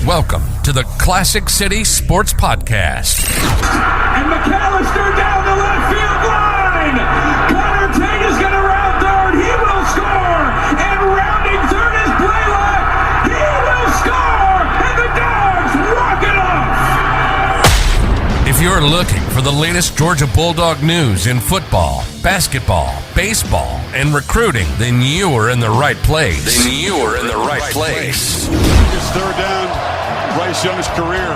Welcome to the Classic City Sports Podcast. And McAllister down the left field line. Connor Tate is going to round third. He will score. And rounding third is Blaylock. He will score. And the Dogs walk it off. If you're looking for the latest Georgia Bulldog news in football, basketball, baseball, and recruiting, then you are in the right place. It's third down, Bryce Young's career.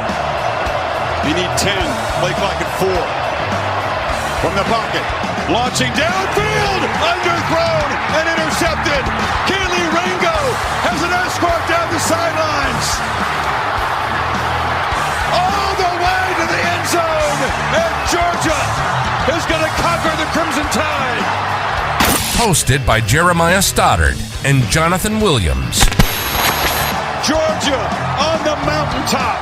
You need 10, play clock at 4. From the pocket, launching downfield, underthrown and intercepted. Keely Ringo has an escort down the sidelines. All the way to the end zone, and Georgia is going to conquer the Crimson Tide. Hosted by Jeremiah Stoddard and Jonathan Williams. Georgia on the mountaintop.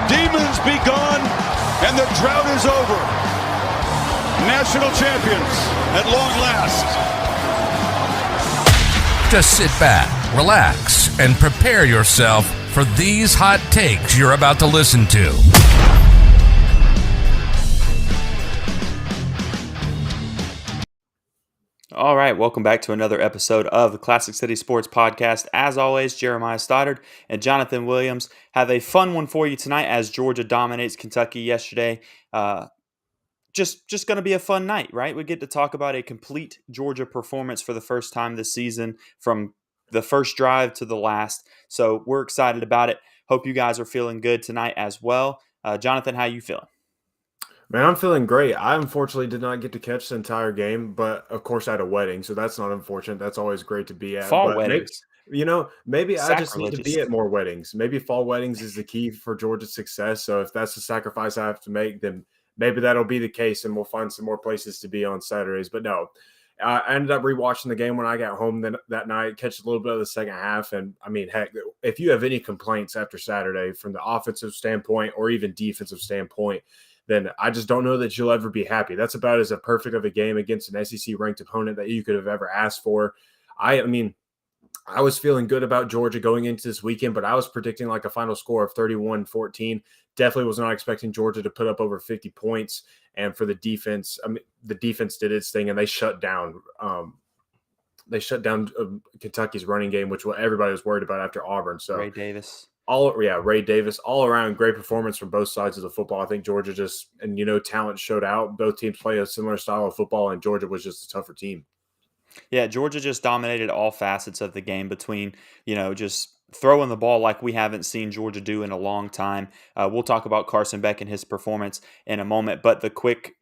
Demons be gone, and the drought is over. National champions at long last. Just sit back, relax, and prepare yourself for these hot takes you're about to listen to. All right, welcome back to another episode of the Classic City Sports Podcast. As always, Jeremiah Stoddard and Jonathan Williams have a fun one for you tonight as Georgia dominates Kentucky yesterday. Just going to be a fun night, right? We get to talk about a complete Georgia performance for the first time this season, from the first drive to the last. So we're excited about it. Hope you guys are feeling good tonight as well. Jonathan, how you feeling? Man, I'm feeling great. I unfortunately did not get to catch the entire game, but of course I had a wedding, so that's not unfortunate. That's always great to be at. Fall weddings. Maybe I just need to be at more weddings. Maybe fall weddings is the key for Georgia's success. So if that's the sacrifice I have to make, then maybe that'll be the case, and we'll find some more places to be on Saturdays. But no, I ended up rewatching the game when I got home that night, catch a little bit of the second half. And I mean, heck, if you have any complaints after Saturday from the offensive standpoint or even defensive standpoint, then I just don't know that you'll ever be happy. That's about as perfect of a game against an SEC-ranked opponent that you could have ever asked for. I mean, I was feeling good about Georgia going into this weekend, but I was predicting like a final score of 31-14. Definitely was not expecting Georgia to put up over 50 points. And for the defense, the defense did its thing, and they shut down. Kentucky's running game, which everybody was worried about after Auburn. So Ray Davis. Ray Davis, all around great performance from both sides of the football. I think Georgia talent showed out. Both teams play a similar style of football, and Georgia was just a tougher team. Yeah, Georgia just dominated all facets of the game between, just throwing the ball like we haven't seen Georgia do in a long time. We'll talk about Carson Beck and his performance in a moment, but the quick,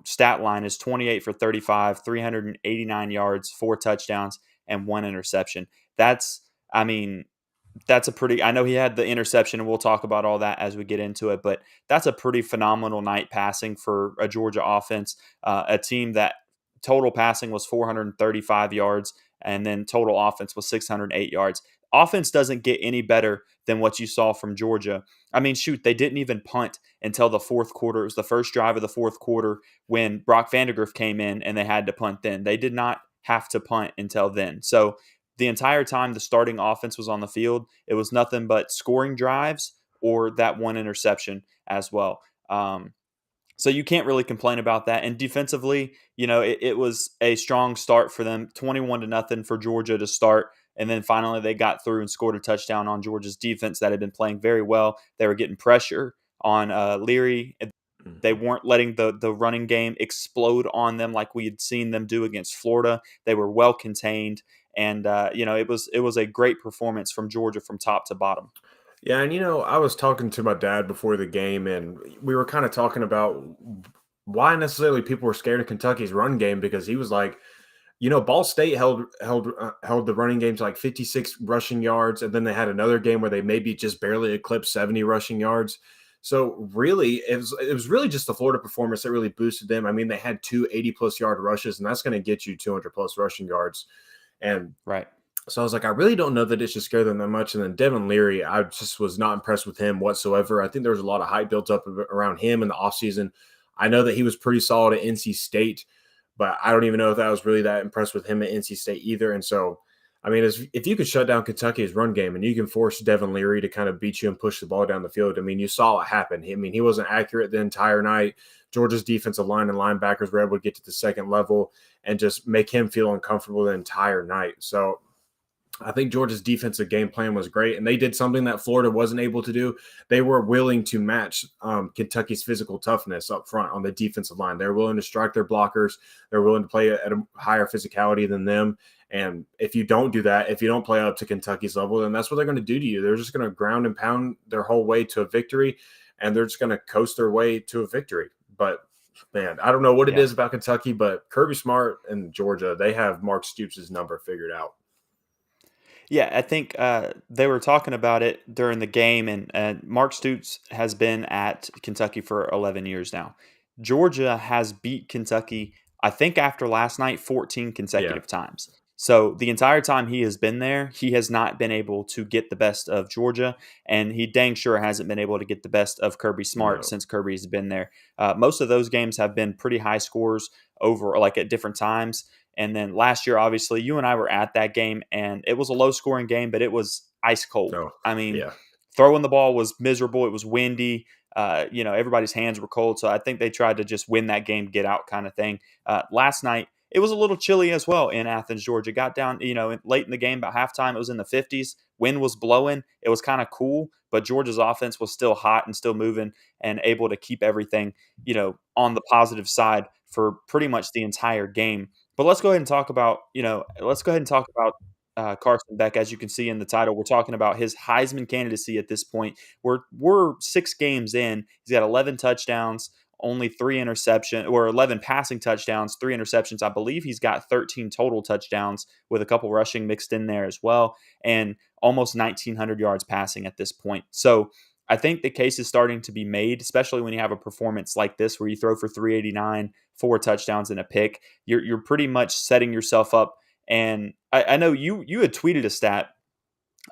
stat line is 28 for 35, 389 yards, 4 touchdowns, and 1 interception. That's a pretty – I know he had the interception, and we'll talk about all that as we get into it, but that's a pretty phenomenal night passing for a Georgia offense, a team that total passing was 435 yards, and then total offense was 608 yards. Offense doesn't get any better than what you saw from Georgia. I mean, shoot, they didn't even punt until the fourth quarter. It was the first drive of the fourth quarter when Brock Vandagriff came in, and they had to punt then. They did not have to punt until then. So the entire time the starting offense was on the field, it was nothing but scoring drives or that 1 interception as well. So you can't really complain about that. And defensively, it was a strong start for them, 21-0 for Georgia to start. And then finally they got through and scored a touchdown on Georgia's defense that had been playing very well. They were getting pressure on Leary. They weren't letting the running game explode on them like we had seen them do against Florida. They were well contained. And, it was a great performance from Georgia from top to bottom. Yeah, and I was talking to my dad before the game, and we were kind of talking about why necessarily people were scared of Kentucky's run game, because he was like, Ball State held the running game to like 56 rushing yards, and then they had another game where they maybe just barely eclipsed 70 rushing yards. So really, it was really just the Florida performance that really boosted them. I mean, they had 2 80-plus yard rushes, and that's going to get you 200-plus rushing yards. And right. So I was like, I really don't know that it should scare them that much. And then Devin Leary, I just was not impressed with him whatsoever. I think there was a lot of hype built up around him in the offseason. I know that he was pretty solid at NC State, but I don't even know if I was really that impressed with him at NC State either. And so I mean, if you could shut down Kentucky's run game and you can force Devin Leary to kind of beat you and push the ball down the field, I mean, you saw it happen. I mean, he wasn't accurate the entire night. Georgia's defensive line and linebackers were able to get to the second level and just make him feel uncomfortable the entire night. So I think Georgia's defensive game plan was great, and they did something that Florida wasn't able to do. They were willing to match Kentucky's physical toughness up front on the defensive line. They're willing to strike their blockers. They're willing to play at a higher physicality than them. And if you don't do that, if you don't play up to Kentucky's level, then that's what they're going to do to you. They're just going to ground and pound their whole way to a victory, and they're just going to coast their way to a victory. But, man, I don't know what it is about Kentucky, but Kirby Smart and Georgia, they have Mark Stoops' number figured out. Yeah, I think they were talking about it during the game, and Mark Stoops has been at Kentucky for 11 years now. Georgia has beat Kentucky, I think after last night, 14 consecutive times. So the entire time he has been there, he has not been able to get the best of Georgia, and he dang sure hasn't been able to get the best of Kirby Smart since Kirby's been there. Most of those games have been pretty high scores over, like, at different times. And then last year, obviously, you and I were at that game, and it was a low-scoring game, but it was ice cold. Throwing the ball was miserable. It was windy. Everybody's hands were cold. So I think they tried to just win that game, get out kind of thing. Last night, it was a little chilly as well in Athens, Georgia. Got down, late in the game, about halftime, it was in the 50s. Wind was blowing. It was kind of cool, but Georgia's offense was still hot and still moving and able to keep everything, on the positive side for pretty much the entire game. But let's go ahead and talk about, Carson Beck. As you can see in the title, we're talking about his Heisman candidacy at this point. We're 6 games in. He's got 11 touchdowns, only 3 interceptions, or 11 passing touchdowns, 3 interceptions. I believe he's got 13 total touchdowns with a couple rushing mixed in there as well, and almost 1,900 yards passing at this point. So I think the case is starting to be made, especially when you have a performance like this where you throw for 389, 4 touchdowns and a pick. You're pretty much setting yourself up. And I know you had tweeted a stat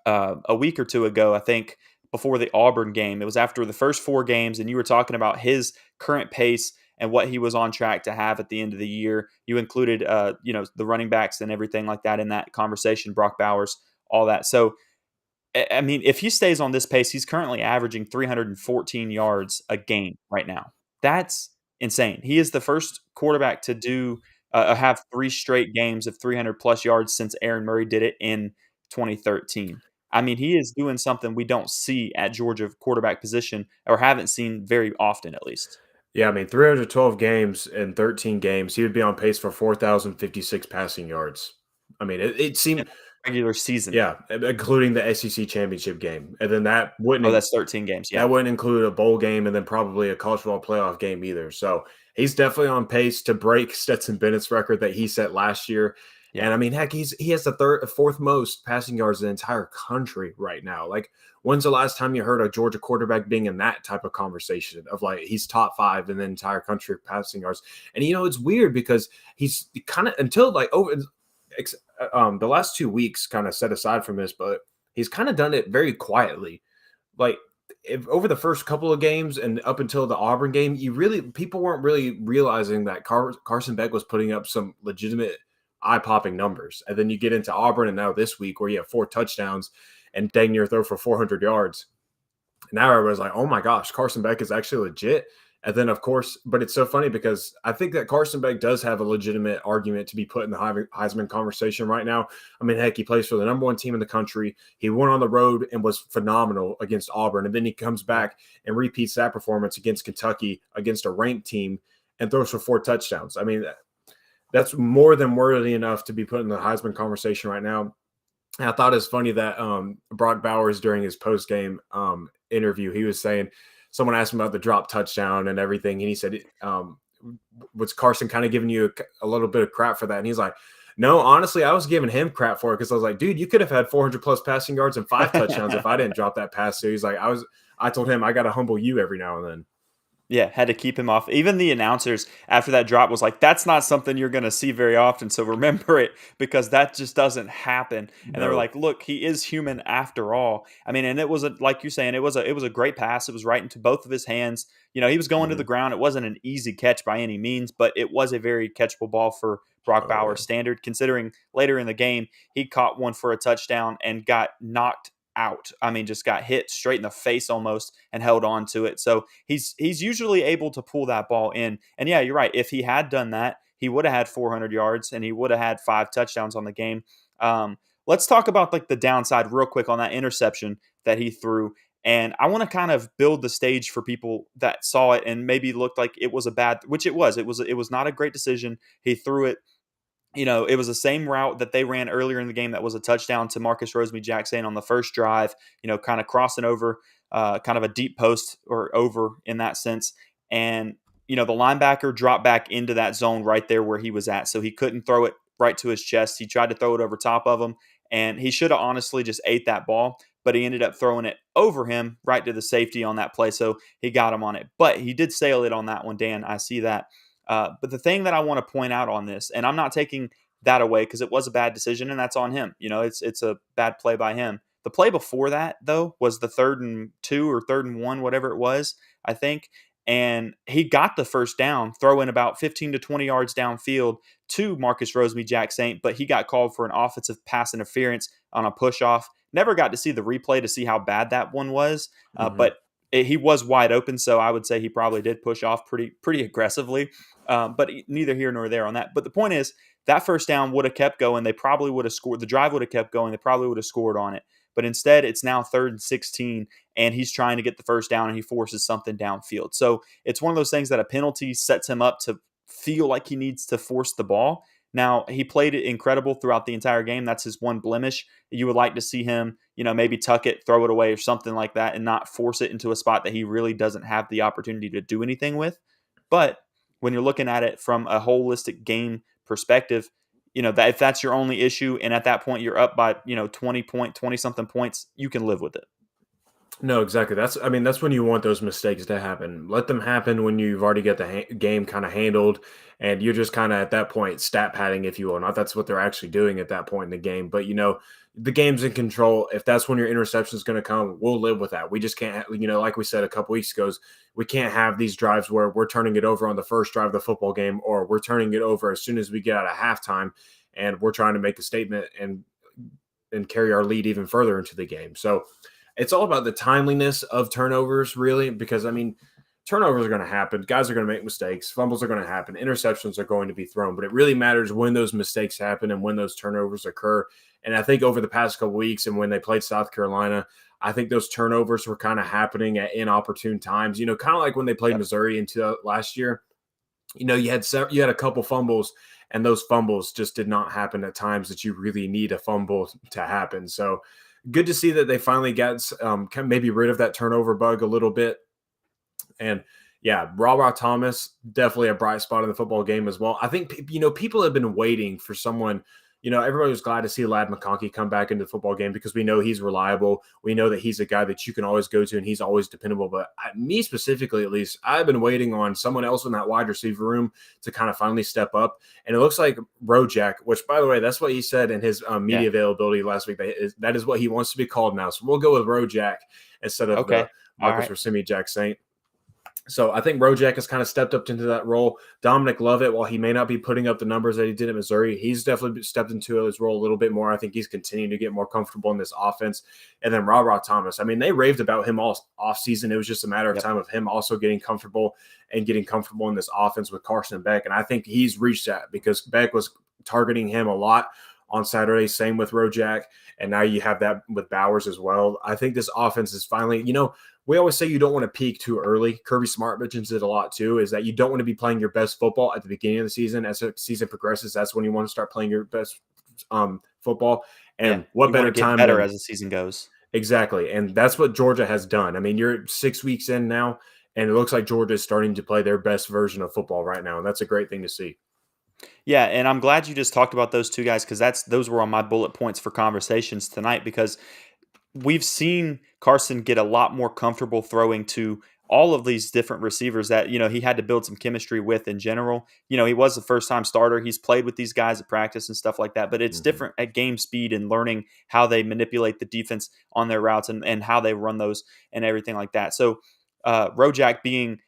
a week or two ago, I think, before the Auburn game. It was after the first 4 games, and you were talking about his current pace and what he was on track to have at the end of the year. You included, the running backs and everything like that in that conversation, Brock Bowers, all that. So, I mean, if he stays on this pace, he's currently averaging 314 yards a game right now. That's insane. He is the first quarterback to do have 3 straight games of 300-plus yards since Aaron Murray did it in 2013. I mean, he is doing something we don't see at Georgia quarterback position, or haven't seen very often, at least. Yeah, I mean, 312 games in 13 games, he would be on pace for 4,056 passing yards. I mean, it seemed regular season. Yeah, including the SEC championship game. And then that wouldn't... Oh, that's 13 games, yeah. That wouldn't include a bowl game and then probably a college football playoff game either. So he's definitely on pace to break Stetson Bennett's record that he set last year. Yeah. And I mean, heck, he has the 4th most passing yards in the entire country right now. Like, when's the last time you heard a Georgia quarterback being in that type of conversation of, like, he's top 5 in the entire country of passing yards? And, it's weird because he's kind of, until like over the last 2 weeks kind of set aside from this, but he's kind of done it very quietly. Like, over the first couple of games and up until the Auburn game, people weren't really realizing that Carson Beck was putting up some legitimate eye-popping numbers. And then you get into Auburn, and now this week where you have 4 touchdowns and dang near throw for 400 yards. Now everybody's like, oh my gosh, Carson Beck is actually legit. And then, of course, but it's so funny because I think that Carson Beck does have a legitimate argument to be put in the Heisman conversation right now. I mean, heck, he plays for the number 1 team in the country. He went on the road and was phenomenal against Auburn. And then he comes back and repeats that performance against Kentucky, against a ranked team, and throws for 4 touchdowns. I mean, that's more than worthy enough to be put in the Heisman conversation right now. And I thought it's funny that Brock Bowers, during his post-game interview, he was saying, someone asked him about the drop touchdown and everything, and he said, was Carson kind of giving you a little bit of crap for that? And he's like, no, honestly, I was giving him crap for it because I was like, dude, you could have had 400-plus passing yards and 5 touchdowns if I didn't drop that pass. So he's like, I told him I got to humble you every now and then. Yeah, had to keep him off. Even the announcers after that drop was like, "That's not something you're going to see very often, so remember it because that just doesn't happen." And they were No. like, "Look, he is human after all." I mean, and it was like you're saying, it was a great pass. It was right into both of his hands. He was going to the Mhm. ground. It wasn't an easy catch by any means, but it was a very catchable ball for Brock Oh, yeah. Bowers standard. Considering later in the game he caught one for a touchdown and got knocked out. I mean, just got hit straight in the face almost and held on to it. So he's usually able to pull that ball in. And yeah, you're right. If he had done that, he would have had 400 yards and he would have had 5 touchdowns on the game. Let's talk about like the downside real quick on that interception that he threw. And I want to kind of build the stage for people that saw it and maybe looked like it was a bad, which it was. It was not a great decision. He threw it, it was the same route that they ran earlier in the game that was a touchdown to Marcus Rosemy-Jackson on the first drive, kind of crossing over, kind of a deep post or over in that sense. And, the linebacker dropped back into that zone right there where he was at. So he couldn't throw it right to his chest. He tried to throw it over top of him, and he should have honestly just ate that ball, but he ended up throwing it over him right to the safety on that play. So he got him on it. But he did sail it on that one, Dan. I see that. But the thing that I want to point out on this, and I'm not taking that away because it was a bad decision and that's on him. It's a bad play by him. The play before that, though, was the 3rd and 2 or 3rd and 1, whatever it was, I think. And he got the first down, throwing about 15 to 20 yards downfield to Marcus Rosemy-Jackson, but he got called for an offensive pass interference on a push off. Never got to see the replay to see how bad that one was, Mhm. but he was wide open, so I would say he probably did push off pretty aggressively. But neither here nor there on that. But the point is, that first down would have kept going. They probably would have scored. The drive would have kept going. They probably would have scored on it. But instead, it's now 3rd and 16, and he's trying to get the first down, and he forces something downfield. So it's one of those things that a penalty sets him up to feel like he needs to force the ball. Now, he played it incredible throughout the entire game. That's his one blemish. You would like to see him, maybe tuck it, throw it away, or something like that, and not force it into a spot that he really doesn't have the opportunity to do anything with. But when you're looking at it from a holistic game perspective, that if that's your only issue and at that point you're up by 20 something points, you can live with it. No, exactly. That's when you want those mistakes to happen. Let them happen when you've already got the game kind of handled, and you're just kind of at that point stat padding, if you will. Not that's what they're actually doing at that point in the game, but the game's in control. If that's when your interception is going to come, we'll live with that. We just can't, like we said a couple weeks ago, we can't have these drives where we're turning it over on the first drive of the football game, or we're turning it over as soon as we get out of halftime, and we're trying to make a statement and carry our lead even further into the game. So it's all about the timeliness of turnovers, really, because turnovers are going to happen. Guys are going to make mistakes. Fumbles are going to happen. Interceptions are going to be thrown. But it really matters when those mistakes happen and when those turnovers occur. And I think over the past couple weeks and when they played South Carolina, I think those turnovers were kind of happening at inopportune times. Kind of like when they played Missouri into last year. You had a couple fumbles, and those fumbles just did not happen at times that you really need a fumble to happen. So good to see that they finally got maybe rid of that turnover bug a little bit. And yeah, Ra Thomas, definitely a bright spot in the football game as well. I think, people have been waiting for someone, everybody was glad to see Ladd McConkey come back into the football game because we know he's reliable. We know that he's a guy that you can always go to and he's always dependable. But me specifically, at least, I've been waiting on someone else in that wide receiver room to kind of finally step up. And it looks like Rojak, which, by the way, that's what he said in his media availability last week. That is what he wants to be called now. So we'll go with Rojak instead of the Marcus Rosemy-Jackson. So I think Rojak has kind of stepped up into that role. Dominic Lovett, while he may not be putting up the numbers that he did at Missouri, he's definitely stepped into his role a little bit more. I think he's continuing to get more comfortable in this offense. And then Ra Thomas, they raved about him all offseason. It was just a matter of time of him also getting comfortable in this offense with Carson Beck. And I think he's reached that because Beck was targeting him a lot on Saturday, same with Rojak. And now you have that with Bowers as well. I think this offense is finally, we always say you don't want to peak too early. Kirby Smart mentions it a lot too, is that you don't want to be playing your best football at the beginning of the season. As the season progresses, that's when you want to start playing your best football. And what better time better as the season goes. Exactly. And that's what Georgia has done. You're 6 weeks in now, and it looks like Georgia is starting to play their best version of football right now. And that's a great thing to see. Yeah, and I'm glad you just talked about those two guys because those were on my bullet points for conversations tonight because we've seen Carson get a lot more comfortable throwing to all of these different receivers that, he had to build some chemistry with in general. He was the first time starter. He's played with these guys at practice and stuff like that, but it's different at game speed and learning how they manipulate the defense on their routes and how they run those and everything like that. So Rojak being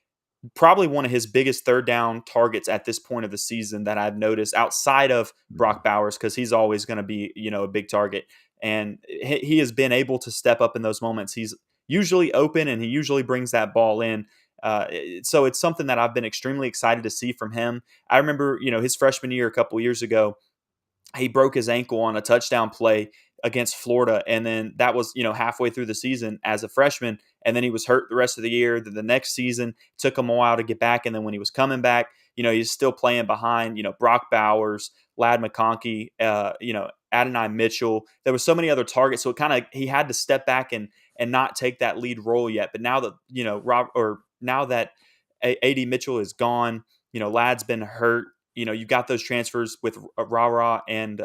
probably one of his biggest third down targets at this point of the season that I've noticed outside of Brock Bowers, because he's always going to be, a big target. And he has been able to step up in those moments. He's usually open and he usually brings that ball in. So it's something that I've been extremely excited to see from him. I remember, his freshman year a couple years ago, he broke his ankle on a touchdown play against Florida. And then that was, halfway through the season as a freshman. And then he was hurt the rest of the year. Then the next season took him a while to get back. And then when he was coming back, he's still playing behind, Brock Bowers, Ladd McConkey, Adonai Mitchell. There was so many other targets. So he had to step back and not take that lead role yet. But now that, now that A.D. Mitchell is gone, Ladd's been hurt. You got those transfers with Ra and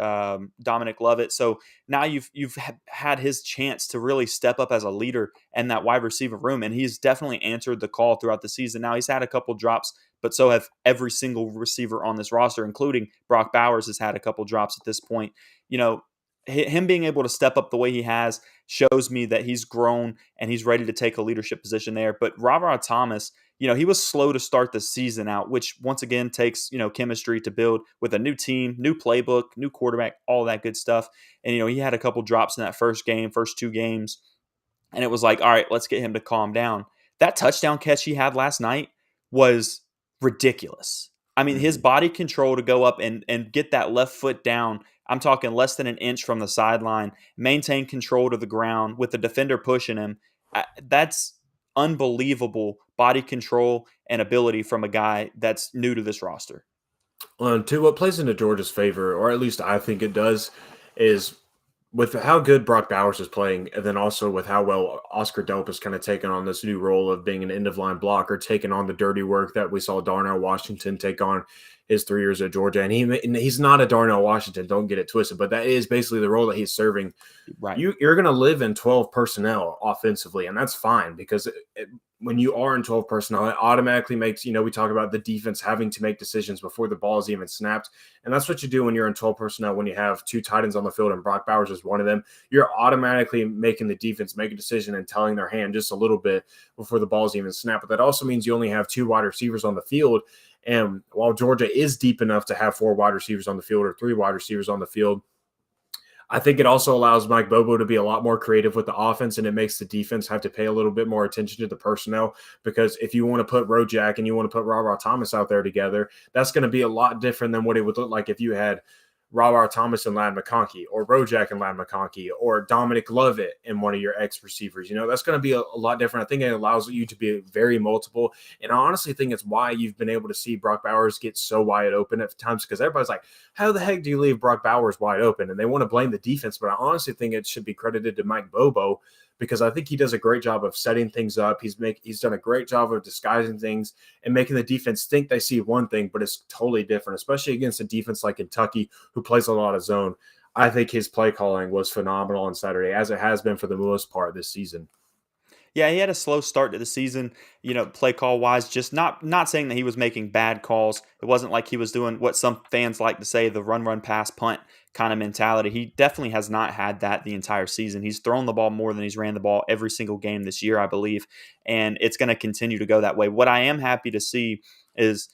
Dominic Lovett. So now you've had his chance to really step up as a leader in that wide receiver room. And he's definitely answered the call throughout the season. Now he's had a couple drops, but so have every single receiver on this roster, including Brock Bowers has had a couple drops at this point. Him being able to step up the way he has shows me that he's grown and he's ready to take a leadership position there. But Ra Thomas, he was slow to start the season out, which once again takes, chemistry to build with a new team, new playbook, new quarterback, all that good stuff. And, he had a couple drops in that first two games. And it was like, all right, let's get him to calm down. That touchdown catch he had last night was ridiculous. I mean, his body control to go up and get that left foot down, I'm talking less than an inch from the sideline, maintain control to the ground with the defender pushing him. That's unbelievable body control and ability from a guy that's new to this roster. To what plays into Georgia's favor, or at least I think it does, is with how good Brock Bowers is playing, and then also with how well Oscar Delp has kind of taken on this new role of being an end-of-line blocker, taking on the dirty work that we saw Darnell Washington take on his 3 years at Georgia. And he's not a Darnell Washington, don't get it twisted, but that is basically the role that he's serving. Right. You're going to live in 12 personnel offensively, and that's fine because when you are in 12 personnel, it automatically makes, we talk about the defense having to make decisions before the ball is even snapped. And that's what you do when you're in 12 personnel, when you have two tight ends on the field and Brock Bowers is one of them. You're automatically making the defense make a decision and telling their hand just a little bit before the ball is even snapped. But that also means you only have 2 wide receivers on the field. And while Georgia is deep enough to have 4 wide receivers on the field or 3 wide receivers on the field, I think it also allows Mike Bobo to be a lot more creative with the offense, and it makes the defense have to pay a little bit more attention to the personnel, because if you want to put Rojak and you want to put Ra Thomas out there together, that's going to be a lot different than what it would look like if you had Ra Thomas and Ladd McConkey, or Rojak and Ladd McConkey, or Dominic Lovett and one of your ex-receivers. That's going to be a lot different. I think it allows you to be very multiple, and I honestly think it's why you've been able to see Brock Bowers get so wide open at times, because everybody's like, how the heck do you leave Brock Bowers wide open? And they want to blame the defense, but I honestly think it should be credited to Mike Bobo, because I think he does a great job of setting things up. He's done a great job of disguising things and making the defense think they see one thing, but it's totally different, especially against a defense like Kentucky who plays a lot of zone. I think his play calling was phenomenal on Saturday, as it has been for the most part this season. Yeah, he had a slow start to the season, play call wise, just not saying that he was making bad calls. It wasn't like he was doing what some fans like to say, the run, pass, punt kind of mentality. He definitely has not had that the entire season. He's thrown the ball more than he's ran the ball every single game this year, I believe, and it's going to continue to go that way. What I am happy to see is,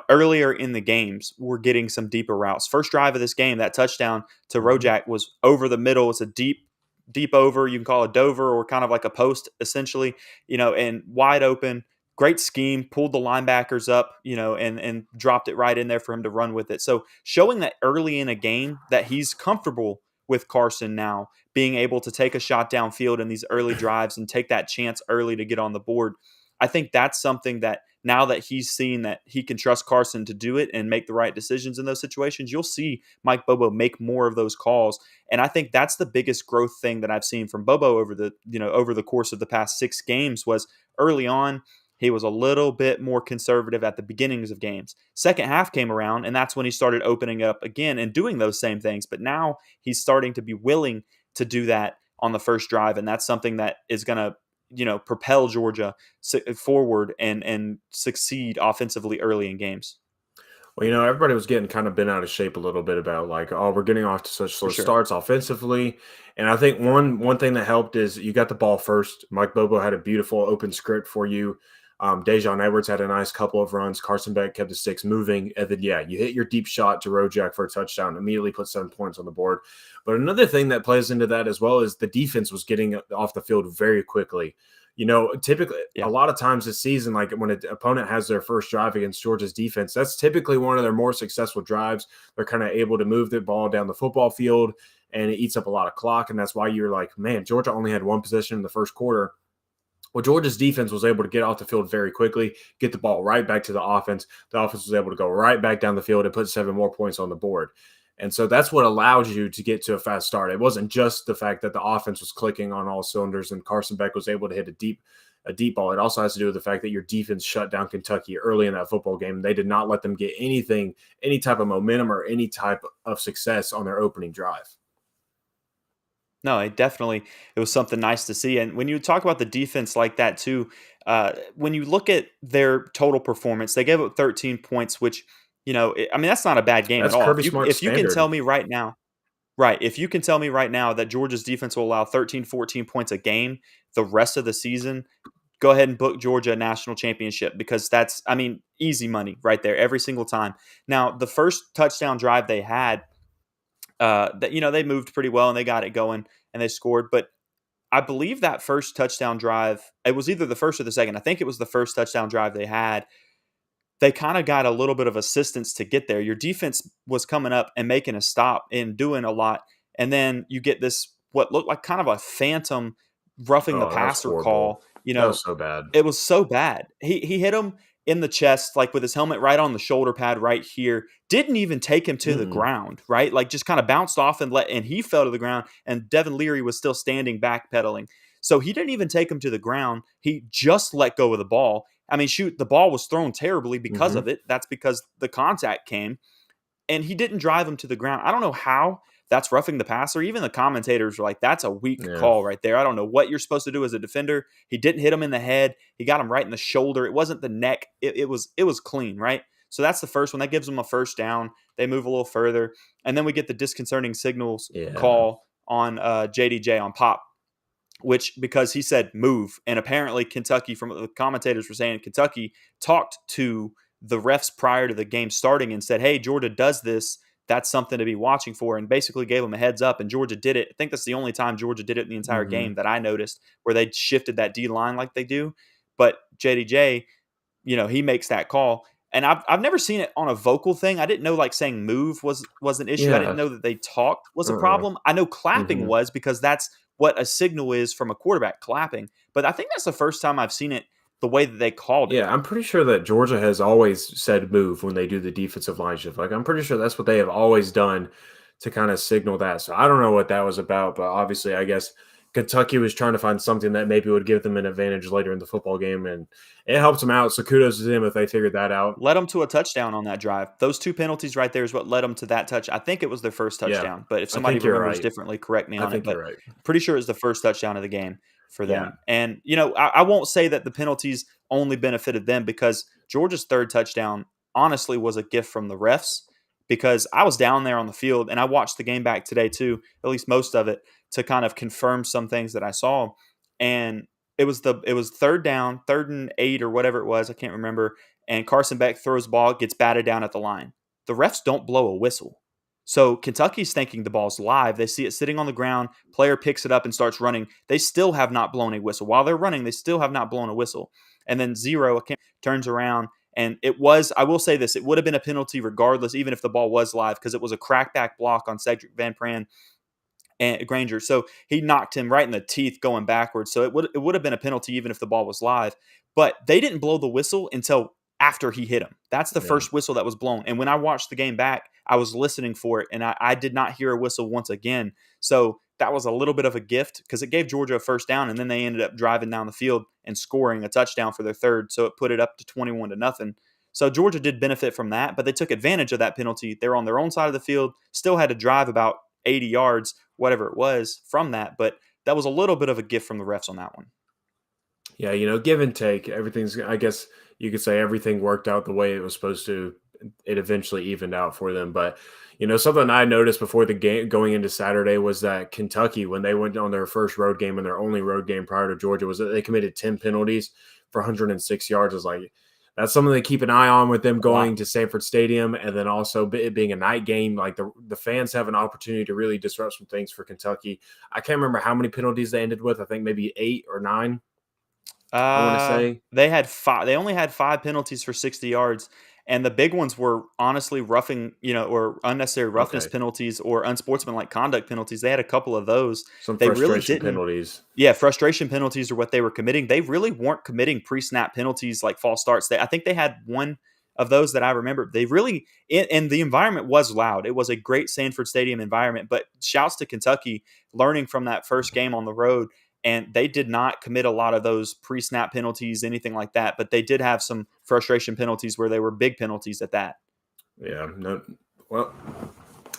earlier in the games, we're getting some deeper routes. First drive of this game, that touchdown to Rojak was over the middle. It's a deep over, you can call it Dover, or kind of like a post essentially, and wide open, great scheme, pulled the linebackers up, and dropped it right in there for him to run with it. So showing that early in a game that he's comfortable with Carson now, being able to take a shot downfield in these early drives and take that chance early to get on the board. I think that's something that now that he's seen that he can trust Carson to do it and make the right decisions in those situations, you'll see Mike Bobo make more of those calls. And I think that's the biggest growth thing that I've seen from Bobo over the course of the past 6 games. Was early on, he was a little bit more conservative at the beginnings of games. Second half came around, and that's when he started opening up again and doing those same things. But now he's starting to be willing to do that on the first drive, and that's something that is going to propel Georgia forward and succeed offensively early in games. Well, everybody was getting kind of bent out of shape a little bit about like, oh, we're getting off to such slow starts offensively. And I think one thing that helped is you got the ball first. Mike Bobo had a beautiful open script for you. Dejon Edwards had a nice couple of runs. Carson Beck kept the sticks moving. And then, you hit your deep shot to Rojak for a touchdown, immediately put 7 points on the board. But another thing that plays into that as well is the defense was getting off the field very quickly. Typically, a lot of times this season, like when an opponent has their first drive against Georgia's defense, that's typically one of their more successful drives. They're kind of able to move the ball down the football field, and it eats up a lot of clock. And that's why you're like, man, Georgia only had one possession in the first quarter. Well, Georgia's defense was able to get off the field very quickly, get the ball right back to the offense. The offense was able to go right back down the field and put 7 more points on the board. And so that's what allows you to get to a fast start. It wasn't just the fact that the offense was clicking on all cylinders and Carson Beck was able to hit a deep ball. It also has to do with the fact that your defense shut down Kentucky early in that football game. They did not let them get any type of momentum or any type of success on their opening drive. No, it was something nice to see. And when you talk about the defense like that too, when you look at their total performance, they gave up 13 points, which – that's not a bad game That's at all. Kirby Smart's If you can tell me right now, if you can tell me right now that Georgia's defense will allow 13, 14 points a game the rest of the season, go ahead and book Georgia a national championship because that's, easy money right there every single time. Now, the first touchdown drive they had, they moved pretty well and they got it going and they scored. But I believe that first touchdown drive, it was either the first or the second. I think it was the first touchdown drive they had. They kind of got a little bit of assistance to get there. Your defense was coming up and making a stop and doing a lot. And then you get this, what looked like kind of a phantom roughing the passer call. That was so bad. It was so bad. He hit him in the chest, like with his helmet right on the shoulder pad right here. Didn't even take him to the ground, right? Like just kind of bounced off and he fell to the ground. And Devin Leary was still standing backpedaling. So he didn't even take him to the ground. He just let go of the ball. The ball was thrown terribly because of it. That's because the contact came, and he didn't drive him to the ground. I don't know how that's roughing the passer. Even the commentators were like, that's a weak call right there. I don't know what you're supposed to do as a defender. He didn't hit him in the head. He got him right in the shoulder. It wasn't the neck. It was clean, right? So that's the first one. That gives them a first down. They move a little further, and then we get the disconcerting signals call on JDJ on Pop. Because he said move. And apparently Kentucky, from the commentators were saying, Kentucky talked to the refs prior to the game starting and said, hey, Georgia does this. That's something to be watching for, and basically gave them a heads up. And Georgia did it. I think that's the only time Georgia did it in the entire game that I noticed, where they shifted that D line like they do. But JDJ, he makes that call. And I've never seen it on a vocal thing. I didn't know like saying move was an issue. I didn't know that they talked was a problem. I know clapping was, because that's what a signal is from a quarterback, clapping. But I think that's the first time I've seen it the way that they called it. Yeah, I'm pretty sure that Georgia has always said move when they do the defensive line shift. Like, I'm pretty sure that's what they have always done to kind of signal that. So I don't know what that was about, but obviously I guess Kentucky was trying to find something that maybe would give them an advantage later in the football game, and it helped them out. So kudos to them if they figured that out. Led them to a touchdown on that drive. Those 2 penalties right there is what led them to that touch. I think it was their first touchdown, but if somebody remembers differently, correct me on it. But you're right. Pretty sure it was the first touchdown of the game for them. Yeah. And, I won't say that the penalties only benefited them, because Georgia's third touchdown honestly was a gift from the refs, because I was down there on the field and I watched the game back today too, at least most of it, to kind of confirm some things that I saw. And it was third down, 3rd and 8 or whatever it was, I can't remember. And Carson Beck throws the ball, gets batted down at the line. The refs don't blow a whistle. So Kentucky's thinking the ball's live. They see it sitting on the ground. Player picks it up and starts running. They still have not blown a whistle. While they're running, they still have not blown a whistle. And then Zero turns around. And I will say this, it would have been a penalty regardless, even if the ball was live, because it was a crackback block on Cedric Van Pran and Granger. So he knocked him right in the teeth going backwards. So it would have been a penalty even if the ball was live. But they didn't blow the whistle until after he hit him. That's the first whistle that was blown. And when I watched the game back, I was listening for it, and I did not hear a whistle once again. So that was a little bit of a gift, because it gave Georgia a first down, and then they ended up driving down the field and scoring a touchdown for their third. So it put it up to 21-0. So Georgia did benefit from that, but they took advantage of that penalty. They were on their own side of the field, still had to drive about 80 yards, whatever it was, from that. But that was a little bit of a gift from the refs on that one. Yeah, give and take. Everything's, I guess you could say everything worked out the way it was supposed to. It eventually evened out for them. But, something I noticed before the game going into Saturday was that Kentucky, when they went on their first road game and their only road game prior to Georgia, was that they committed 10 penalties for 106 yards. Is like, that's something to keep an eye on with them going to Sanford Stadium. And then also it being a night game, like the fans have an opportunity to really disrupt some things for Kentucky. I can't remember how many penalties they ended with. I think maybe 8 or 9. I want to say they had 5. They only had 5 penalties for 60 yards, and the big ones were honestly roughing, or unnecessary roughness penalties or unsportsmanlike conduct penalties. They had a couple of those. Some they frustration really didn't, penalties. Yeah, frustration penalties are what they were committing. They really weren't committing pre-snap penalties like false starts. I think they had one of those that I remember. They really, and the environment was loud. It was a great Sanford Stadium environment. But shouts to Kentucky learning from that first game on the road. And they did not commit a lot of those pre-snap penalties, anything like that. But they did have some frustration penalties where they were big penalties at that. Yeah. No. Well,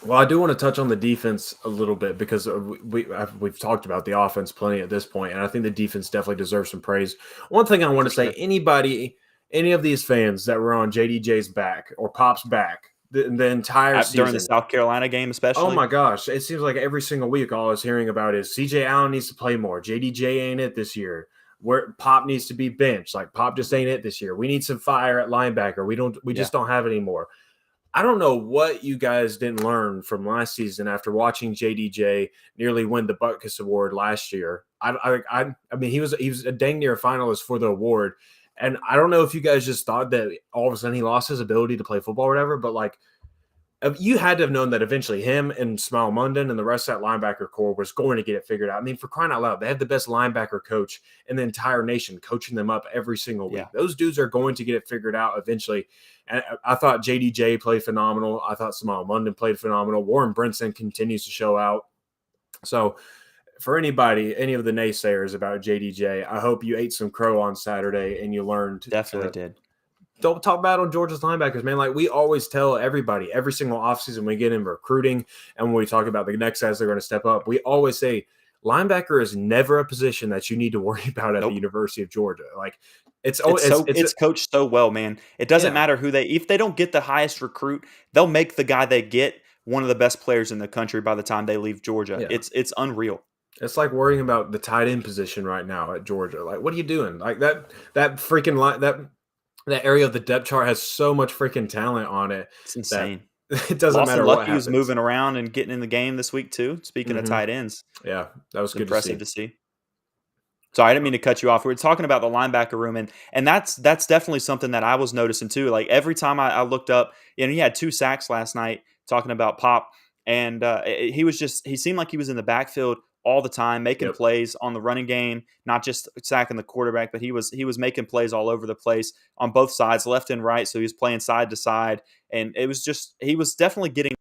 I do want to touch on the defense a little bit because we've talked about the offense plenty at this point, and I think the defense definitely deserves some praise. One thing I want to say, any of these fans that were on JDJ's back or Pop's back the entire season. During the South Carolina game especially? Oh, my gosh. It seems like every single week all I was hearing about is CJ Allen needs to play more. JDJ ain't it this year. Where Pop needs to be benched. Like, Pop just ain't it this year. We need some fire at linebacker. We just don't have it anymore. I don't know what you guys didn't learn from last season after watching JDJ nearly win the Butkus Award last year. I mean, he was a dang near finalist for the award. And I don't know if you guys just thought that all of a sudden he lost his ability to play football or whatever, but like you had to have known that eventually him and Smile Munden and the rest of that linebacker core was going to get it figured out. I mean, for crying out loud, they have the best linebacker coach in the entire nation coaching them up every single week. Yeah. Those dudes are going to get it figured out eventually. And I thought JDJ played phenomenal. I thought Smile Munden played phenomenal. Warren Brinson continues to show out. So for any of the naysayers about JDJ, I hope you ate some crow on Saturday and you learned. Definitely did. Don't talk bad on Georgia's linebackers, man. Like we always tell everybody, every single offseason we get in recruiting and when we talk about the next guys that are going to step up, we always say linebacker is never a position that you need to worry about at the University of Georgia. Like it's coached so well, man. It doesn't matter if they don't get the highest recruit, they'll make the guy they get one of the best players in the country by the time they leave Georgia. Yeah. It's unreal. It's like worrying about the tight end position right now at Georgia. Like, what are you doing? Like that freaking line that area of the depth chart has so much freaking talent on it. It's insane. It doesn't matter what happens. Lucky was moving around and getting in the game this week too. Speaking of tight ends. Yeah, that was good impressive to see. So I didn't mean to cut you off. We were talking about the linebacker room, and that's definitely something that I was noticing too. Like every time I looked up, he had 2 sacks last night, talking about Pop, and he seemed like he was in the backfield all the time, making plays on the running game, not just sacking the quarterback, but he was making plays all over the place on both sides, left and right. So he was playing side to side, and he was definitely getting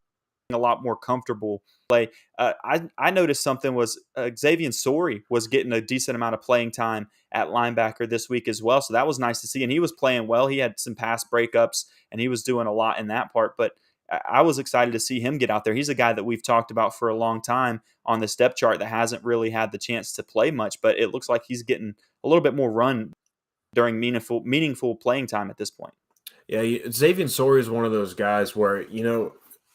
a lot more comfortable play. I noticed something was Xavier Sori was getting a decent amount of playing time at linebacker this week as well. So that was nice to see, and he was playing well. He had some pass breakups, and he was doing a lot in that part, but I was excited to see him get out there. He's a guy that we've talked about for a long time on the step chart that hasn't really had the chance to play much, but it looks like he's getting a little bit more run during meaningful playing time at this point. Yeah, Xavier Sori is one of those guys where,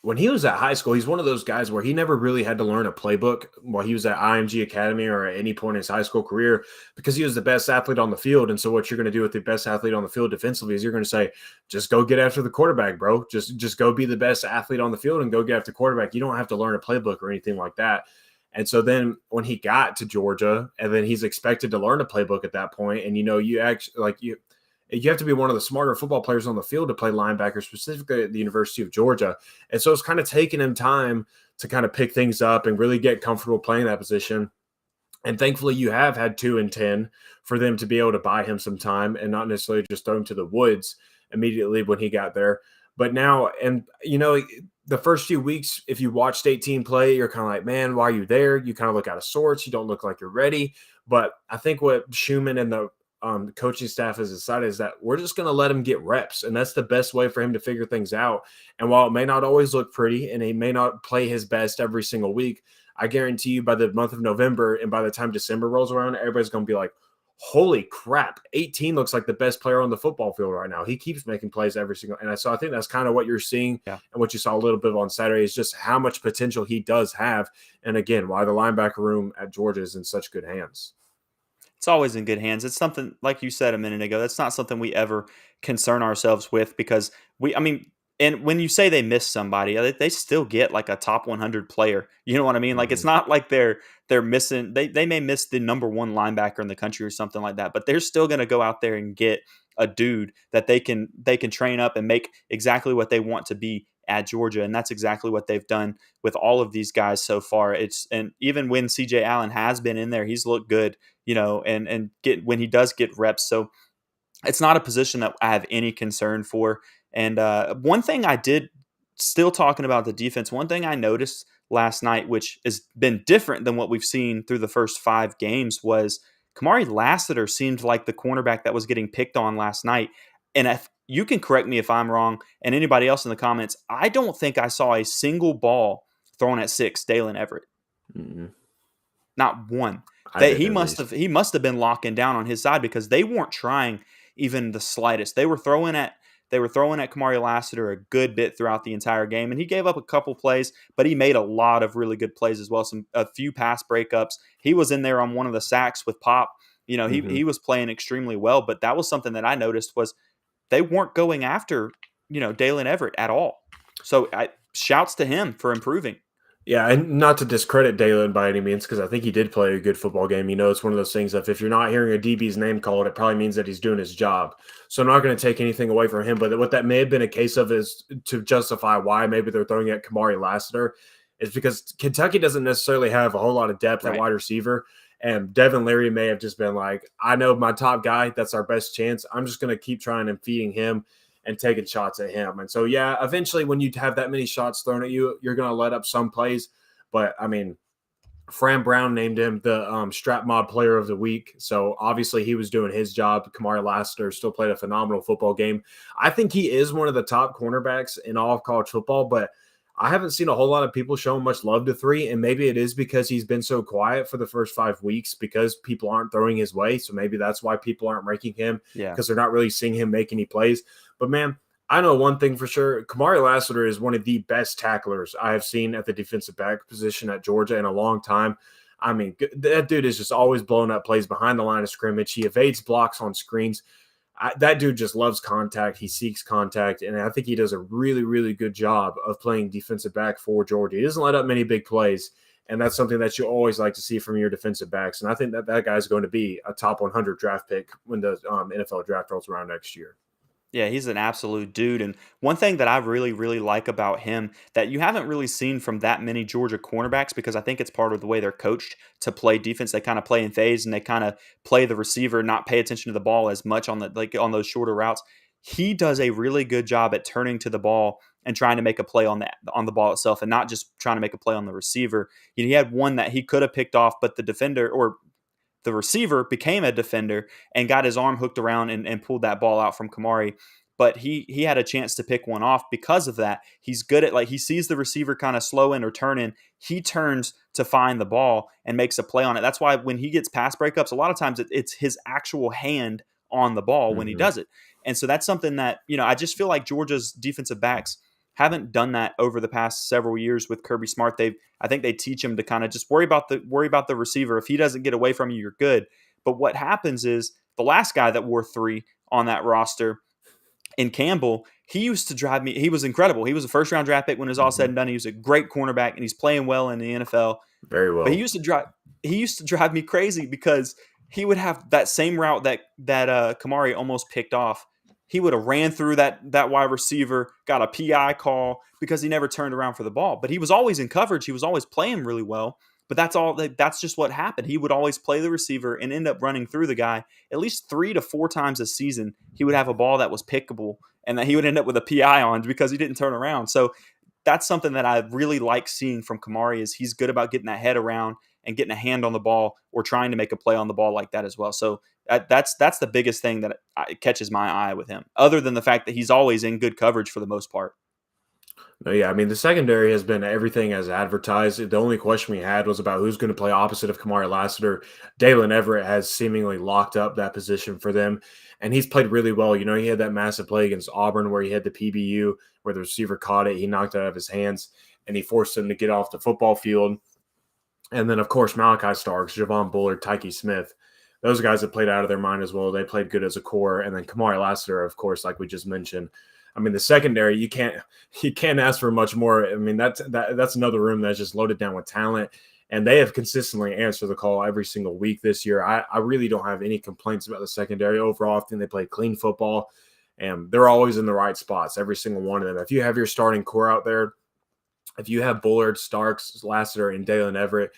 when he was at high school, he's one of those guys where he never really had to learn a playbook while he was at IMG Academy or at any point in his high school career because he was the best athlete on the field. And so what you're going to do with the best athlete on the field defensively is you're going to say, just go get after the quarterback, bro. Just go be the best athlete on the field and go get after the quarterback. You don't have to learn a playbook or anything like that. And so then when he got to Georgia and then he's expected to learn a playbook at that point, and you actually you have to be one of the smarter football players on the field to play linebacker, specifically at the University of Georgia. And so it's kind of taken him time to kind of pick things up and really get comfortable playing that position. And thankfully you have had 2 and 10 for them to be able to buy him some time and not necessarily just throw him to the woods immediately when he got there. But now, and the first few weeks, if you watch State Team play, you're kind of like, man, why are you there? You kind of look out of sorts. You don't look like you're ready. But I think what Schumann and the coaching staff has decided is that we're just going to let him get reps. And that's the best way for him to figure things out. And while it may not always look pretty and he may not play his best every single week, I guarantee you by the month of November and by the time December rolls around, everybody's going to be like, holy crap, 18 looks like the best player on the football field right now. He keeps making plays every single, and so I think that's kind of what you're seeing, and what you saw a little bit of on Saturday is just how much potential he does have, and again, why the linebacker room at Georgia is in such good hands. It's always in good hands. It's something, like you said a minute ago, that's not something we ever concern ourselves with, because and when you say they miss somebody, they still get like a top 100 player. You know what I mean? Like, it's not like they're missing. They may miss the number one linebacker in the country or something like that, but they're still going to go out there and get a dude that they can train up and make exactly what they want to be at Georgia, and that's exactly what they've done with all of these guys so far. And even when CJ Allen has been in there, he's looked good, and when he does get reps. So it's not a position that I have any concern for. And one thing I did, still talking about the defense, one thing I noticed last night, which has been different than what we've seen through the first 5 games, was Kamari Lassiter seemed like the cornerback that was getting picked on last night. And if you can correct me if I'm wrong, and anybody else in the comments, I don't think I saw a single ball thrown at 6 Dalen Everett. Mm-hmm. Not one. He must have been locking down on his side, because they weren't trying even the slightest. They were throwing at Kamari Lassiter a good bit throughout the entire game, and he gave up a couple plays, but he made a lot of really good plays as well. A few pass breakups. He was in there on one of the sacks with Pop. He was playing extremely well, but that was something that I noticed, was they weren't going after, Dalen Everett at all. So shouts to him for improving. Yeah, and not to discredit Dalen by any means, because I think he did play a good football game. It's one of those things that if you're not hearing a DB's name called, it probably means that he's doing his job. So I'm not going to take anything away from him. But what that may have been a case of is to justify why maybe they're throwing at Kamari Lassiter is because Kentucky doesn't necessarily have a whole lot of depth at wide receiver. And Devin Leary may have just been like, I know my top guy, that's our best chance. I'm just going to keep trying and feeding him and taking shots at him. And so, yeah, eventually when you have that many shots thrown at you, you're going to let up some plays. But, Fran Brown named him the Strap Mob Player of the Week. So, obviously, he was doing his job. Kamari Lassiter still played a phenomenal football game. I think he is one of the top cornerbacks in all of college football, but I haven't seen a whole lot of people showing much love to 3, and maybe it is because he's been so quiet for the first 5 weeks because people aren't throwing his way. So maybe that's why people aren't ranking him, because they're not really seeing him make any plays. But, man, I know one thing for sure. Kamari Lassiter is one of the best tacklers I have seen at the defensive back position at Georgia in a long time. That dude is just always blowing up plays behind the line of scrimmage. He evades blocks on screens. That dude just loves contact. He seeks contact, and I think he does a really, really good job of playing defensive back for Georgia. He doesn't let up many big plays, and that's something that you always like to see from your defensive backs. And I think that guy's going to be a top 100 draft pick when the NFL draft rolls around next year. Yeah, he's an absolute dude. And one thing that I really, really like about him that you haven't really seen from that many Georgia cornerbacks, because I think it's part of the way they're coached to play defense. They kind of play in phase, and they kind of play the receiver, not pay attention to the ball as much on those shorter routes. He does a really good job at turning to the ball and trying to make a play on the ball itself, and not just trying to make a play on the receiver. He had one that he could have picked off, but the defender, or the receiver, became a defender and got his arm hooked around and pulled that ball out from Kamari. But he had a chance to pick one off because of that. He's good at, he sees the receiver kind of slowing or turning. He turns to find the ball and makes a play on it. That's why when he gets pass breakups, a lot of times it's his actual hand on the ball when he does it. And so that's something that, I just feel like Georgia's defensive backs haven't done that over the past several years with Kirby Smart. I think they teach him to kind of just worry about the receiver. If he doesn't get away from you, you're good. But what happens is the last guy that wore 3 on that roster, in Campbell, he used to drive me. He was incredible. He was a first-round draft pick when it was all said and done. He was a great cornerback, and he's playing well in the NFL. Very well. But he used to drive me crazy because he would have that same route that Kamari almost picked off. He would have ran through that wide receiver, got a PI call because he never turned around for the ball. But he was always in coverage. He was always playing really well. But that's just what happened. He would always play the receiver and end up running through the guy. At least 3 to 4 times a season, he would have a ball that was pickable and that he would end up with a PI on because he didn't turn around. So that's something that I really like seeing from Kamari, is he's good about getting that head around and getting a hand on the ball or trying to make a play on the ball like that as well. So that's the biggest thing that catches my eye with him, other than the fact that he's always in good coverage for the most part. No, yeah, I mean, the secondary has been everything as advertised. The only question we had was about who's going to play opposite of Kamari Lassiter. Dalen Everett has seemingly locked up that position for them, and he's played really well. You know, he had that massive play against Auburn where he had the PBU, where the receiver caught it. He knocked it out of his hands, and he forced him to get off the football field. And then, of course, Malachi Starks, Javon Bullard, Tyke Smith. Those guys have played out of their mind as well. They played good as a core. And then Kamari Lassiter, of course, like we just mentioned. I mean, the secondary, you can't ask for much more. I mean, that's another room that's just loaded down with talent. And they have consistently answered the call every single week this year. I really don't have any complaints about the secondary overall. I think they play clean football, and they're always in the right spots, every single one of them. If you have your starting core out there, if you have Bullard, Starks, Lassiter, and Dalen Everett,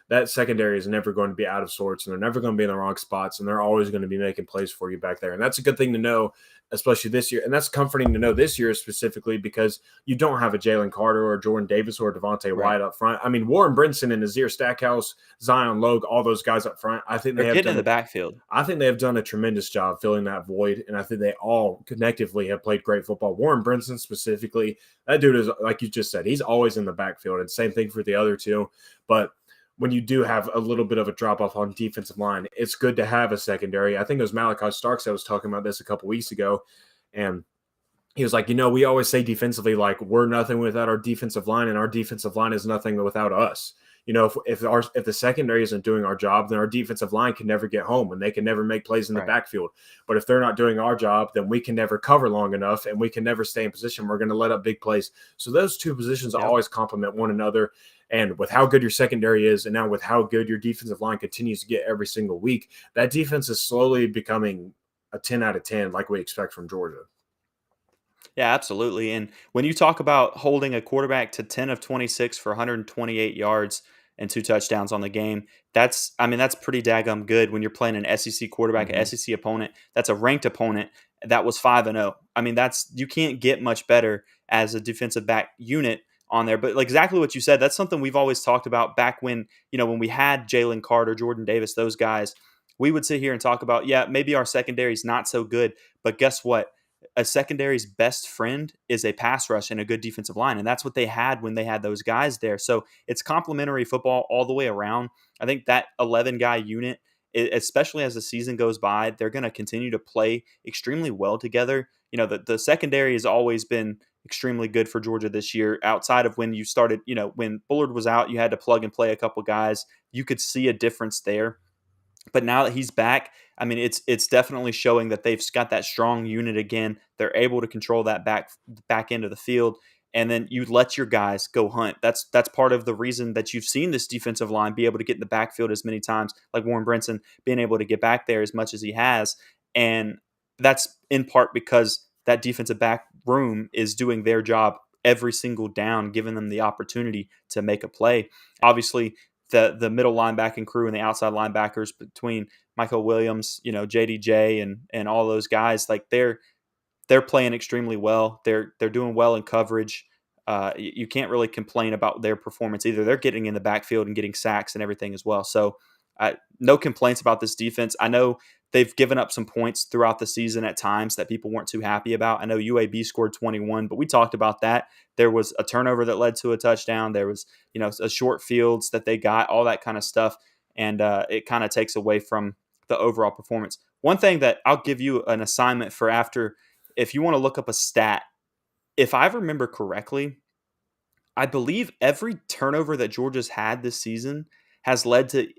that secondary is never going to be out of sorts, and they're never going to be in the wrong spots, and they're always going to be making plays for you back there. And that's a good thing to know, especially this year. And that's comforting to know this year specifically because you don't have a Jalen Carter or Jordan Davis or Devontae White up front. I mean, Warren Brinson and Nazir Stackhouse, Zion Logue, all those guys up front, I think they're getting in the backfield. I think they have done a tremendous job filling that void, and I think they all collectively have played great football. Warren Brinson specifically, that dude is, like you just said, he's always in the backfield, and same thing for the other two. But when you do have a little bit of a drop-off on defensive line, it's good to have a secondary. I think it was Malachi Starks that was talking about this a couple weeks ago, and he was like, we always say defensively, like, we're nothing without our defensive line, and our defensive line is nothing without us. If the secondary isn't doing our job, then our defensive line can never get home, and they can never make plays in the backfield. But if they're not doing our job, then we can never cover long enough, and we can never stay in position. We're going to let up big plays. So those two positions always complement one another. And with how good your secondary is, and now with how good your defensive line continues to get every single week, that defense is slowly becoming a 10 out of 10 like we expect from Georgia. Yeah, absolutely. And when you talk about holding a quarterback to 10 of 26 for 128 yards and 2 touchdowns on the game, that's pretty daggum good when you're playing an SEC quarterback, an SEC opponent. That's a ranked opponent that was 5-0. I mean, you can't get much better as a defensive back unit on there. But like exactly what you said, that's something we've always talked about back when, when we had Jalen Carter, Jordan Davis, those guys. We would sit here and talk about, maybe our secondary is not so good, but guess what? A secondary's best friend is a pass rush and a good defensive line. And that's what they had when they had those guys there. So it's complementary football all the way around. I think that 11-guy unit, especially as the season goes by, they're going to continue to play extremely well together. The secondary has always been extremely good for Georgia this year. Outside of when you started, when Bullard was out, you had to plug and play a couple guys. You could see a difference there. But now that he's back, I mean, it's definitely showing that they've got that strong unit again. They're able to control that back end of the field, and then you let your guys go hunt. That's part of the reason that you've seen this defensive line be able to get in the backfield as many times, like Warren Brinson being able to get back there as much as he has. And that's in part because that defensive back room is doing their job every single down, giving them the opportunity to make a play. Obviously, the middle linebacking crew and the outside linebackers between Michael Williams, JDJ and all those guys, like they're playing extremely well. They're doing well in coverage. You can't really complain about their performance either. They're getting in the backfield and getting sacks and everything as well. So no complaints about this defense. I know they've given up some points throughout the season at times that people weren't too happy about. I know UAB scored 21, but we talked about that. There was a turnover that led to a touchdown. There was, a short fields that they got, all that kind of stuff. And it kind of takes away from the overall performance. One thing that I'll give you an assignment for after, if you want to look up a stat, if I remember correctly, I believe every turnover that Georgia's had this season has led to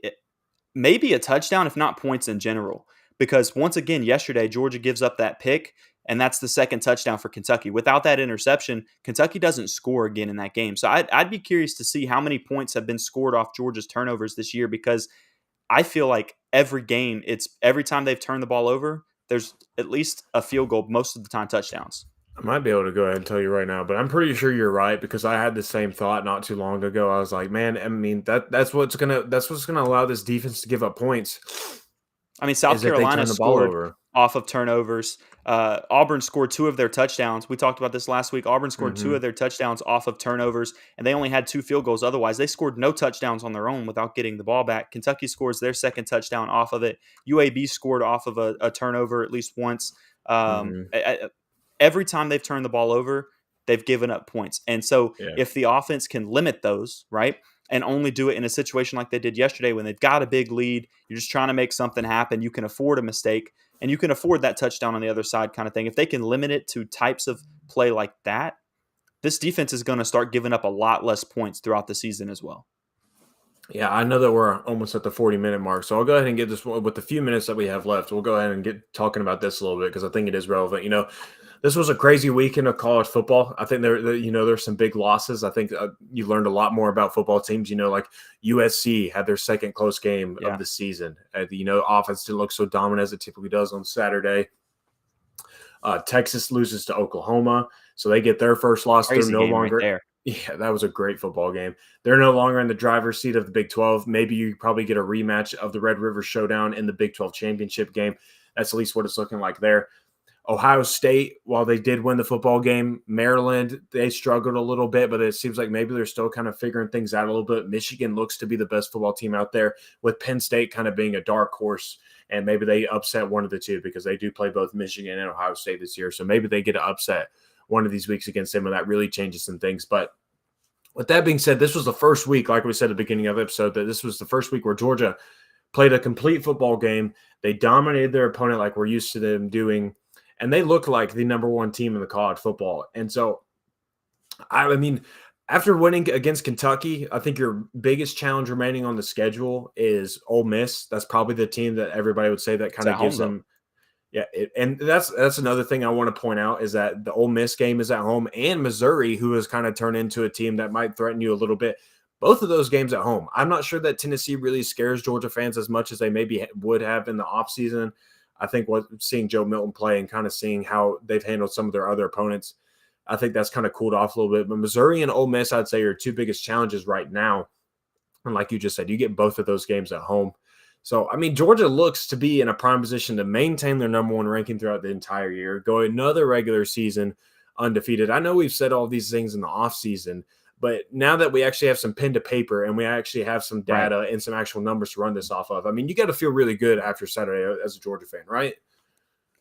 maybe a touchdown, if not points in general. Because once again, yesterday, Georgia gives up that pick, and that's the second touchdown for Kentucky. Without that interception, Kentucky doesn't score again in that game. So I'd be curious to see how many points have been scored off Georgia's turnovers this year, because I feel like every game, every time they've turned the ball over, there's at least a field goal, most of the time touchdowns. I might be able to go ahead and tell you right now, but I'm pretty sure you're right, because I had the same thought not too long ago. I was like, man, I mean, that's what's gonna allow this defense to give up points. I mean, South Carolina scored off of turnovers. Auburn scored 2 of their touchdowns. We talked about this last week. Auburn scored 2 of their touchdowns off of turnovers, and they only had 2 field goals. Otherwise, they scored no touchdowns on their own without getting the ball back. Kentucky scores their second touchdown off of it. UAB scored off of a turnover at least once. Every time they've turned the ball over, they've given up points. And so Yeah. if the offense can limit those, right, and only do it in a situation like they did yesterday when they've got a big lead, you're just trying to make something happen, you can afford a mistake, and you can afford that touchdown on the other side kind of thing. If they can limit it to types of play like that, this defense is going to start giving up a lot less points throughout the season as well. Yeah, I know that we're almost at the 40-minute mark, so I'll go ahead and get this one with the few minutes that we have left. We'll go ahead and get talking about this a little bit because I think it is relevant. This was a crazy weekend of college football. I think there's some big losses. I think you learned a lot more about football teams. Like USC had their second close game of the season. Offense didn't look so dominant as it typically does on Saturday. Texas loses to Oklahoma, so they get their first loss. Crazy They're no game longer. Right there. Yeah, that was a great football game. They're no longer in the driver's seat of the Big 12. Maybe you probably get a rematch of the Red River Showdown in the Big 12 championship game. That's at least what it's looking like there. Ohio State, while they did win the football game, Maryland, they struggled a little bit, but it seems like maybe they're still kind of figuring things out a little bit. Michigan looks to be the best football team out there, with Penn State kind of being a dark horse, and maybe they upset one of the two because they do play both Michigan and Ohio State this year. So maybe they get to upset one of these weeks against them, and that really changes some things. But with that being said, this was the first week, like we said at the beginning of the episode, that this was the first week where Georgia played a complete football game. They dominated their opponent like we're used to them doing, and they look like the number one team in the college football. And so, I mean, after winning against Kentucky, I think your biggest challenge remaining on the schedule is Ole Miss. That's probably the team that everybody would say that kind of gives them. Yeah, and that's another thing I want to point out is that the Ole Miss game is at home, and Missouri, who has kind of turned into a team that might threaten you a little bit. Both of those games at home. I'm not sure that Tennessee really scares Georgia fans as much as they maybe would have in the offseason. I think seeing Joe Milton play and kind of seeing how they've handled some of their other opponents, I think that's kind of cooled off a little bit. But Missouri and Ole Miss, I'd say, are two biggest challenges right now. And like you just said, you get both of those games at home. So, I mean, Georgia looks to be in a prime position to maintain their number one ranking throughout the entire year, go another regular season undefeated. I know we've said all these things in the offseason, but now that we actually have some pen to paper and we actually have some data and some actual numbers to run this off of, I mean, you got to feel really good after Saturday as a Georgia fan, right?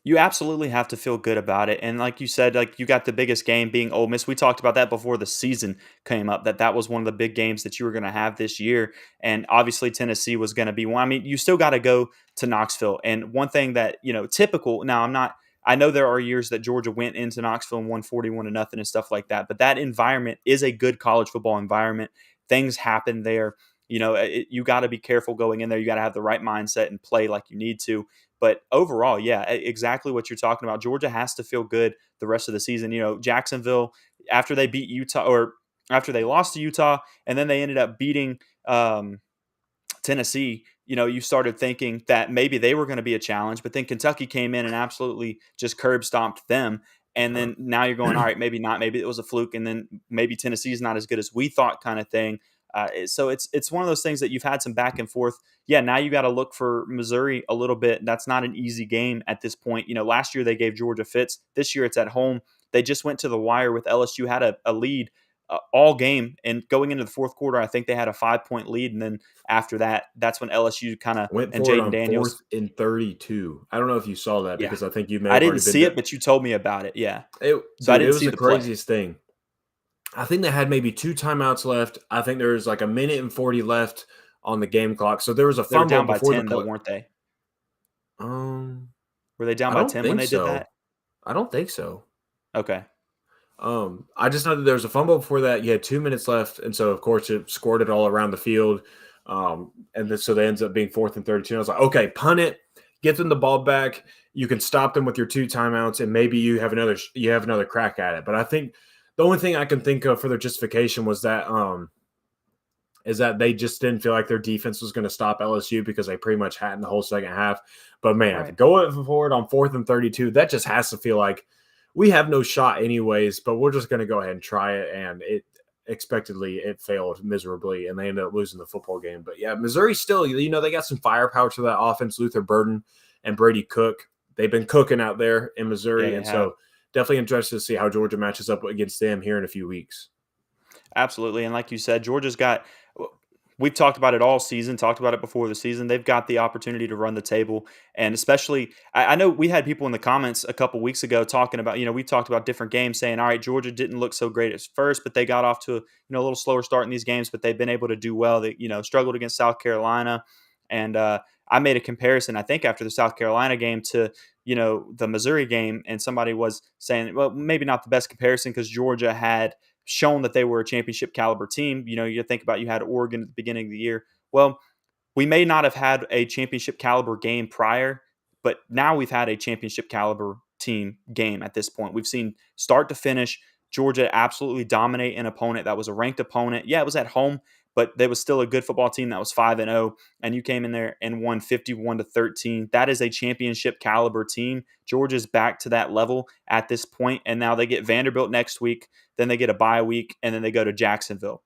You absolutely have to feel good about it. And like you said, like you got the biggest game being Ole Miss. We talked about that before the season came up, that was one of the big games that you were going to have this year. And obviously Tennessee was going to be one. I mean, you still got to go to Knoxville. And one thing that, typical, now I know there are years that Georgia went into Knoxville and won 41-0 and stuff like that, but that environment is a good college football environment. Things happen there. You got to be careful going in there. You got to have the right mindset and play like you need to. But overall, yeah, exactly what you're talking about. Georgia has to feel good the rest of the season. Jacksonville, after they beat Utah, or after they lost to Utah, and then they ended up beating Tennessee, you started thinking that maybe they were going to be a challenge. But then Kentucky came in and absolutely just curb stomped them. And then now you're going, all right, maybe not. Maybe it was a fluke. And then maybe Tennessee's not as good as we thought kind of thing. So it's one of those things that you've had some back and forth. Yeah, now you got to look for Missouri a little bit. That's not an easy game at this point. Last year they gave Georgia fits. This year it's at home. They just went to the wire with LSU, had a lead all game. And going into the fourth quarter, I think they had a 5-point lead. And then after that, that's when LSU kind of went and for Jaden Daniels. 4th and 32. I don't know if you saw that because I think you may have I didn't see it, but you told me about it. Yeah. I didn't see the craziest play. thing. I think they had maybe 2 timeouts left. I think there was like a minute and 40 left on the game clock. So there was a fumble down by before 10, the play. though, weren't they? Were they down by 10 when they did that? I don't think so. Okay. I just know that there was a fumble before that. You had 2 minutes left, and so of course it scored it all around the field. And then so they ends up being 4th and 32. And I was like, okay, punt it, get them the ball back. You can stop them with your 2 timeouts, and maybe you have another crack at it. But I think the only thing I can think of for their justification was that is that they just didn't feel like their defense was going to stop LSU because they pretty much hadn't the whole second half. But man, going forward on 4th and 32, that just has to feel like we have no shot anyways, but we're just going to go ahead and try it. And it failed miserably, and they ended up losing the football game. But yeah, Missouri still, they got some firepower to that offense. Luther Burden and Brady Cook, they've been cooking out there in Missouri. And so definitely interested to see how Georgia matches up against them here in a few weeks. Absolutely. And like you said, Georgia's we've talked about it all season, talked about it before the season. They've got the opportunity to run the table. And especially, I know we had people in the comments a couple weeks ago talking about, we talked about different games saying, all right, Georgia didn't look so great at first, but they got off to a little slower start in these games, but they've been able to do well. They, struggled against South Carolina. And I made a comparison, I think, after the South Carolina game to, the Missouri game. And somebody was saying, well, maybe not the best comparison because Georgia had shown that they were a championship caliber team. You think about, you had Oregon at the beginning of the year. Well, we may not have had a championship caliber game prior, but now we've had a championship caliber team game at this point. We've seen start to finish Georgia absolutely dominate an opponent that was a ranked opponent. Yeah, it was at home, but there was still a good football team that was 5-0, and you came in there and won 51-13. That is a championship caliber team. Georgia's back to that level at this point, and now they get Vanderbilt next week, then they get a bye week, and then they go to Jacksonville.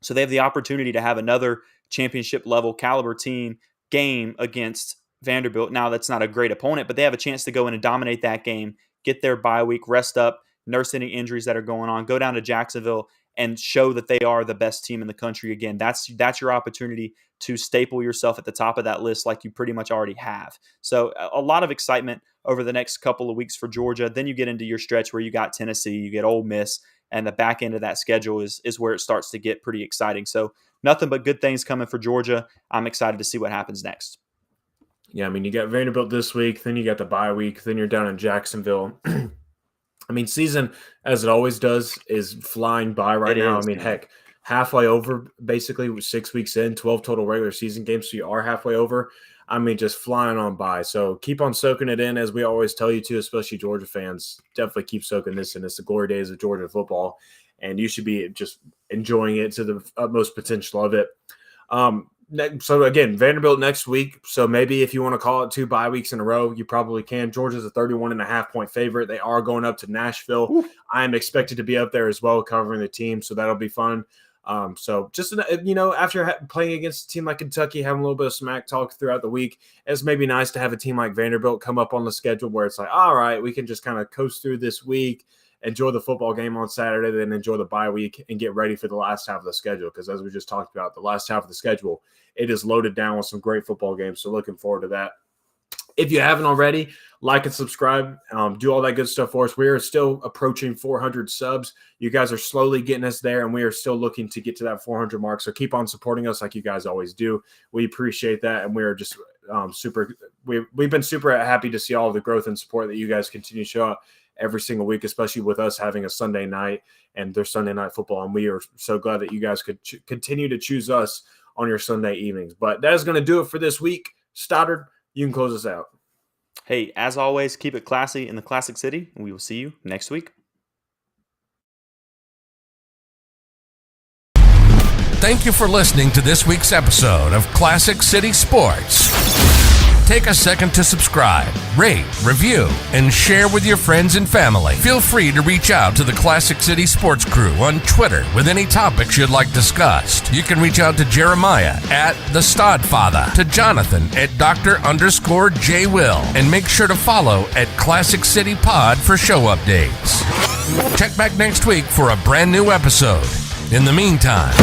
So they have the opportunity to have another championship level caliber team game against Vanderbilt. Now, that's not a great opponent, but they have a chance to go in and dominate that game, get their bye week, rest up, nurse any injuries that are going on, go down to Jacksonville and show that they are the best team in the country again. That's your opportunity to staple yourself at the top of that list like you pretty much already have. So a lot of excitement over the next couple of weeks for Georgia. Then you get into your stretch where you got Tennessee, you get Ole Miss, and the back end of that schedule is where it starts to get pretty exciting. So nothing but good things coming for Georgia. I'm excited to see what happens next. Yeah, you got Vanderbilt this week, then you got the bye week, then you're down in Jacksonville. Season, as it always does, is flying by right now. Heck, halfway over, basically 6 weeks in, 12 total regular season games, so you are halfway over. Just flying on by. So keep on soaking it in, as we always tell you to, especially Georgia fans. Definitely keep soaking this in. It's the glory days of Georgia football, and you should be just enjoying it to the utmost potential of it. So, again, Vanderbilt next week. So maybe if you want to call it 2 bye weeks in a row, you probably can. Georgia's a 31.5-point favorite. They are going up to Nashville. Ooh. I am expected to be up there as well covering the team, so that'll be fun. So just, after playing against a team like Kentucky, having a little bit of smack talk throughout the week, it's maybe nice to have a team like Vanderbilt come up on the schedule where it's like, all right, we can just kind of coast through this week, enjoy the football game on Saturday, then enjoy the bye week and get ready for the last half of the schedule. Because as we just talked about, the last half of the schedule, it is loaded down with some great football games. So looking forward to that. If you haven't already, like and subscribe, do all that good stuff for us. We are still approaching 400 subs. You guys are slowly getting us there, and we are still looking to get to that 400 mark. So keep on supporting us like you guys always do. We appreciate that, and we are just we've been super happy to see all the growth and support that you guys continue to show up every single week, especially with us having a Sunday night and their Sunday night football. And we are so glad that you guys could continue to choose us on your Sunday evenings. But that is going to do it for this week. Stoddard, you can close us out. Hey, as always, keep it classy in the Classic City, and we will see you next week. Thank you for listening to this week's episode of Classic City Sports. Take a second to subscribe, rate, review, and share with your friends and family. Feel free to reach out to the Classic City Sports crew on Twitter with any topics you'd like discussed. You can reach out to Jeremiah at The Stodfather, to Jonathan at Dr._J Will, and make sure to follow at Classic City Pod for show updates. Check back next week for a brand new episode. In the meantime,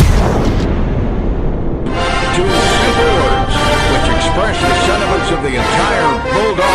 two simple words which express the sentiments of the entire Bulldog